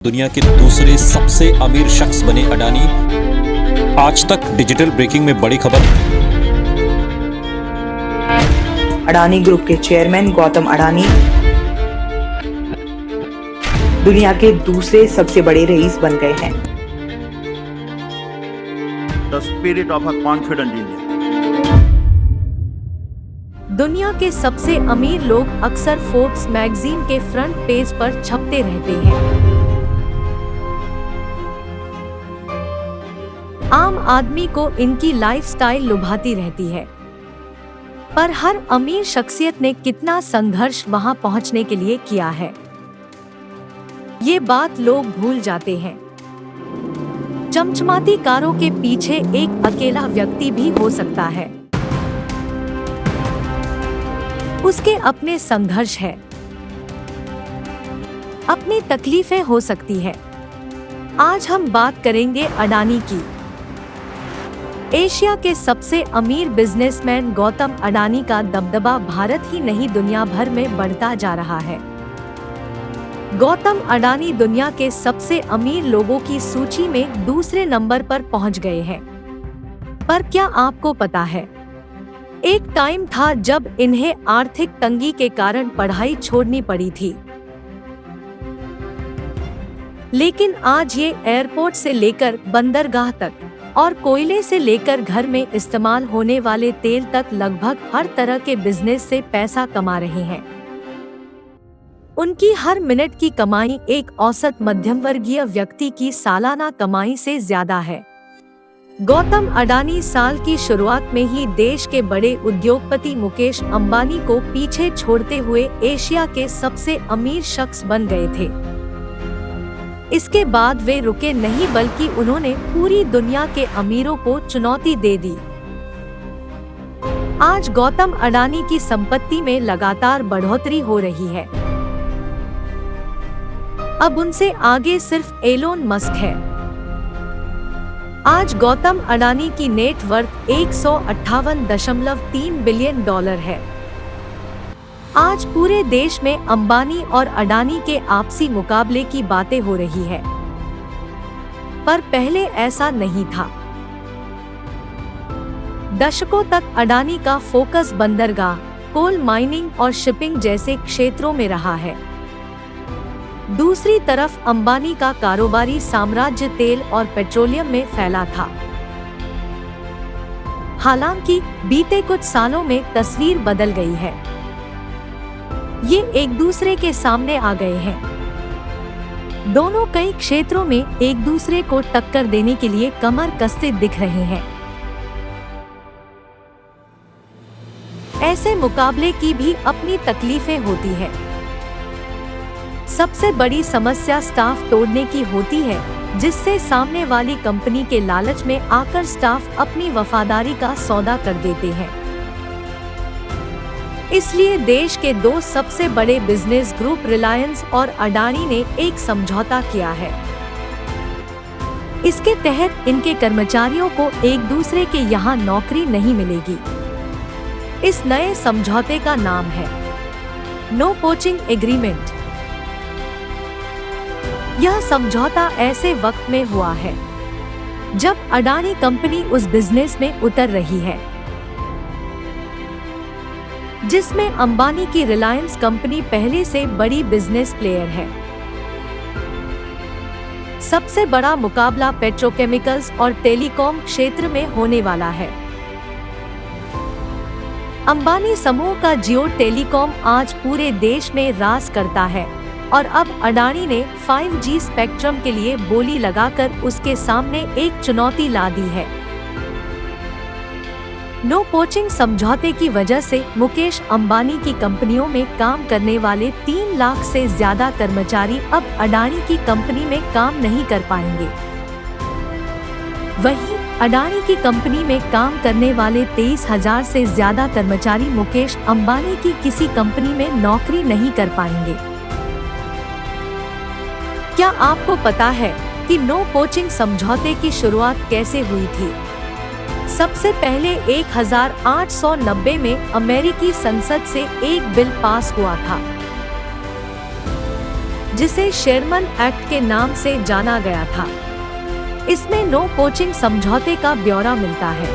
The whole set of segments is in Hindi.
दुनिया के दूसरे सबसे अमीर शख्स बने अडानी। आज तक डिजिटल ब्रेकिंग में बड़ी खबर। अडानी ग्रुप के चेयरमैन गौतम अडानी दुनिया के दूसरे सबसे बड़े रईस बन गए हैं। The spirit of a confident India. दुनिया के सबसे अमीर लोग अक्सर फोर्ब्स मैगजीन के फ्रंट पेज पर छपते रहते हैं। आम आदमी को इनकी लाइफस्टाइल लुभाती रहती है, पर हर अमीर शख्सियत ने कितना संघर्ष वहां पहुंचने के लिए किया है, ये बात लोग भूल जाते हैं। चमचमाती कारों के पीछे एक अकेला व्यक्ति भी हो सकता है। उसके अपने संघर्ष है, अपनी तकलीफें हो सकती है। आज हम बात करेंगे अडानी की। एशिया के सबसे अमीर बिजनेसमैन गौतम अडानी का दबदबा भारत ही नहीं दुनिया भर में बढ़ता जा रहा है। गौतम अडानी दुनिया के सबसे अमीर लोगों की सूची में दूसरे नंबर पर पहुंच गए हैं। पर क्या आपको पता है, एक टाइम था जब इन्हें आर्थिक तंगी के कारण पढ़ाई छोड़नी पड़ी थी, लेकिन आज ये एयरपोर्ट से लेकर बंदरगाह तक और कोयले से लेकर घर में इस्तेमाल होने वाले तेल तक लगभग हर तरह के बिजनेस से पैसा कमा रहे हैं। उनकी हर मिनट की कमाई एक औसत मध्यम वर्गीय व्यक्ति की सालाना कमाई से ज्यादा है। गौतम अडानी साल की शुरुआत में ही देश के बड़े उद्योगपति मुकेश अंबानी को पीछे छोड़ते हुए एशिया के सबसे अमीर शख्स बन गए थे। इसके बाद वे रुके नहीं, बल्कि उन्होंने पूरी दुनिया के अमीरों को चुनौती दे दी। आज गौतम अडानी की संपत्ति में लगातार बढ़ोतरी हो रही है। अब उनसे आगे सिर्फ एलोन मस्क है। आज गौतम अडानी की नेट वर्थ 158.3 बिलियन डॉलर है। आज पूरे देश में अंबानी और अडानी के आपसी मुकाबले की बातें हो रही है, पर पहले ऐसा नहीं था। दशकों तक अडानी का फोकस बंदरगाह, कोल माइनिंग और शिपिंग जैसे क्षेत्रों में रहा है। दूसरी तरफ अंबानी का कारोबारी साम्राज्य तेल और पेट्रोलियम में फैला था। हालांकि बीते कुछ सालों में तस्वीर बदल गई है। ये एक दूसरे के सामने आ गए हैं। दोनों कई क्षेत्रों में एक दूसरे को टक्कर देने के लिए कमर कसते दिख रहे हैं। ऐसे मुकाबले की भी अपनी तकलीफें होती है। सबसे बड़ी समस्या स्टाफ तोड़ने की होती है, जिससे सामने वाली कंपनी के लालच में आकर स्टाफ अपनी वफादारी का सौदा कर देते हैं। इसलिए देश के दो सबसे बड़े बिजनेस ग्रुप रिलायंस और अडानी ने एक समझौता किया है। इसके तहत इनके कर्मचारियों को एक दूसरे के यहाँ नौकरी नहीं मिलेगी। इस नए समझौते का नाम है नो पोचिंग एग्रीमेंट। यह समझौता ऐसे वक्त में हुआ है जब अडानी कंपनी उस बिजनेस में उतर रही है जिसमें अंबानी की रिलायंस कंपनी पहले से बड़ी बिजनेस प्लेयर है। सबसे बड़ा मुकाबला पेट्रोकेमिकल्स और टेलीकॉम क्षेत्र में होने वाला है। अंबानी समूह का जियो टेलीकॉम आज पूरे देश में राज करता है और अब अडानी ने 5G स्पेक्ट्रम के लिए बोली लगाकर उसके सामने एक चुनौती ला दी है। नो पोचिंग समझौते की वजह से मुकेश अंबानी की कंपनियों में काम करने वाले 3 लाख से ज्यादा कर्मचारी अब अडानी की कंपनी में काम नहीं कर पाएंगे। वहीं अडानी की कंपनी में काम करने वाले 23,000 से ज्यादा कर्मचारी मुकेश अंबानी की किसी कंपनी में नौकरी नहीं कर पाएंगे। क्या आपको पता है कि नो पोचिंग समझौते की शुरुआत कैसे हुई थी? सबसे पहले 1890 में अमेरिकी संसद से एक बिल पास हुआ था, जिसे शेरमन एक्ट के नाम से जाना गया था। इसमें नो पोचिंग समझौते का ब्यौरा मिलता है।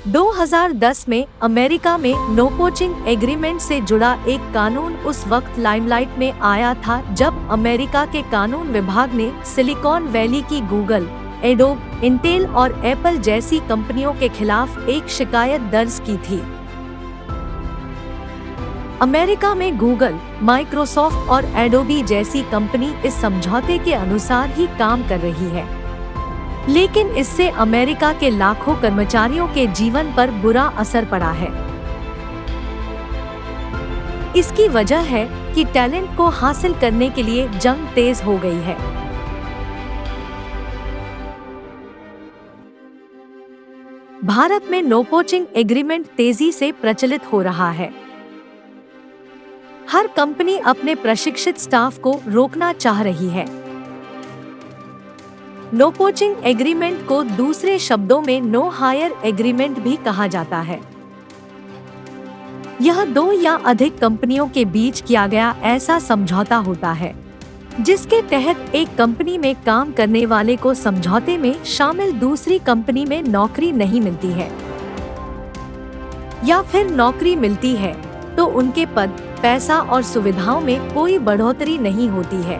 2010 में अमेरिका में नो पोचिंग एग्रीमेंट से जुड़ा एक कानून उस वक्त लाइमलाइट में आया था जब अमेरिका के कानून विभाग ने सिलिकॉन वैली की गूगल, एडोब, इंटेल और एप्पल जैसी कंपनियों के खिलाफ एक शिकायत दर्ज की थी। अमेरिका में गूगल, माइक्रोसॉफ्ट और एडोबी जैसी कंपनी इस समझौते के अनुसार ही काम कर रही है, लेकिन इससे अमेरिका के लाखों कर्मचारियों के जीवन पर बुरा असर पड़ा है। इसकी वजह है कि टैलेंट को हासिल करने के लिए जंग तेज हो गई है। भारत में नो पोचिंग एग्रीमेंट तेजी से प्रचलित हो रहा है। हर कंपनी अपने प्रशिक्षित स्टाफ को रोकना चाह रही है। नो पोचिंग एग्रीमेंट को दूसरे शब्दों में नो हायर एग्रीमेंट भी कहा जाता है। यह 2 या अधिक कंपनियों के बीच किया गया ऐसा समझौता होता है जिसके तहत एक कंपनी में काम करने वाले को समझौते में शामिल दूसरी कंपनी में नौकरी नहीं मिलती है, या फिर नौकरी मिलती है तो उनके पद, पैसा और सुविधाओं में कोई बढ़ोतरी नहीं होती है।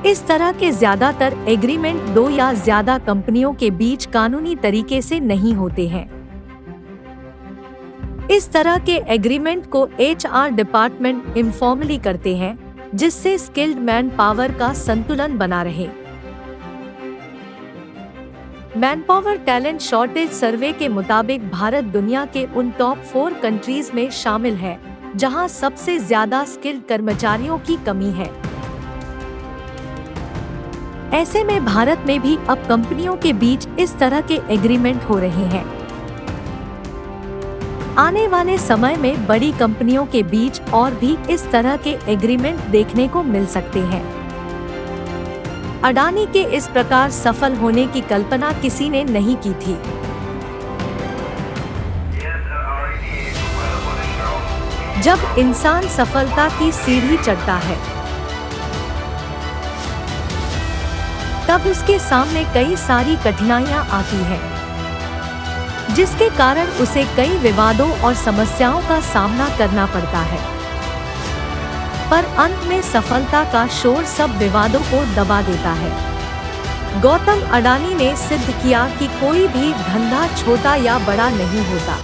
इस तरह के ज्यादातर एग्रीमेंट 2 या ज्यादा कंपनियों के बीच कानूनी तरीके से नहीं होते हैं। इस तरह के एग्रीमेंट को HR डिपार्टमेंट इनफॉर्मली करते हैं, जिससे स्किल्ड मैन पावर का संतुलन बना रहे। मैनपावर टैलेंट शॉर्टेज सर्वे के मुताबिक भारत दुनिया के उन टॉप 4 कंट्रीज में शामिल है जहां सबसे ज्यादा स्किल्ड कर्मचारियों की कमी है। ऐसे में भारत में भी अब कंपनियों के बीच इस तरह के एग्रीमेंट हो रहे हैं। आने वाले समय में बड़ी कंपनियों के बीच और भी इस तरह के एग्रीमेंट देखने को मिल सकते हैं। अडानी के इस प्रकार सफल होने की कल्पना किसी ने नहीं की थी। जब इंसान सफलता की सीढ़ी चढ़ता है, तब उसके सामने कई सारी कठिनाइयां आती हैं, जिसके कारण उसे कई विवादों और समस्याओं का सामना करना पड़ता है। पर अंत में सफलता का शोर सब विवादों को दबा देता है। गौतम अडानी ने सिद्ध किया कि कोई भी धंधा छोटा या बड़ा नहीं होता।